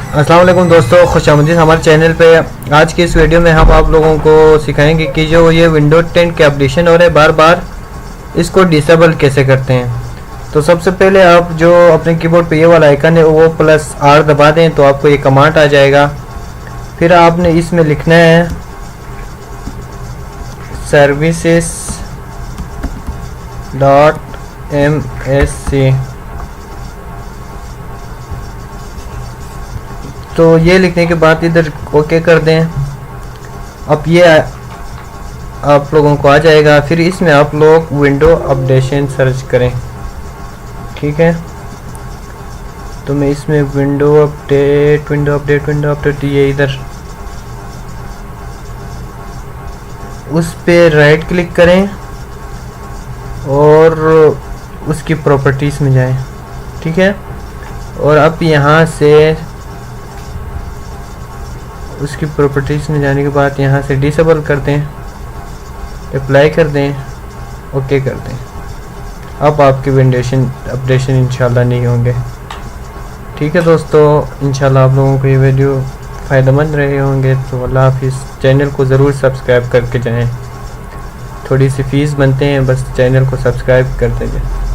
अस्सलाम वालेकुम दोस्तों, खुशामदीद हमारे चैनल पे। आज की इस वीडियो में हम आप लोगों को सिखाएंगे कि जो ये विंडोज 10 के अपडेशन हो रहे हैं बार बार, इसको डिसेबल कैसे करते हैं। तो सबसे पहले आप जो अपने कीबोर्ड पे ये वाला आइकन है वो +R दबा दें तो आपको ये कमांड आ जाएगा। फिर आपने इसमें लिखना है services.msc। तो ये लिखने के बाद इधर ओके कर दें। अब ये आप लोगों को आ जाएगा। फिर इसमें आप लोग विंडो अपडेशन सर्च करें, ठीक है। तो मैं इसमें विंडो अपडेट ये इधर उस पे राइट क्लिक करें और उसकी प्रॉपर्टीज़ में जाएं, ठीक है। और अब यहाँ से उसकी प्रॉपर्टीज़ में जाने के बाद यहाँ से डिसेबल कर दें, अप्लाई कर दें, ओके कर दें। अब आपके विंडोशन अपडेशन इंशाल्लाह नहीं होंगे, ठीक है दोस्तों। इंशाल्लाह आप लोगों को ये वीडियो फ़ायदेमंद रहे होंगे। तो अल्लाह हाफिज़। चैनल को ज़रूर सब्सक्राइब करके जाएं, थोड़ी सी फ़ीस बनते हैं, बस चैनल को सब्सक्राइब करते जाएं।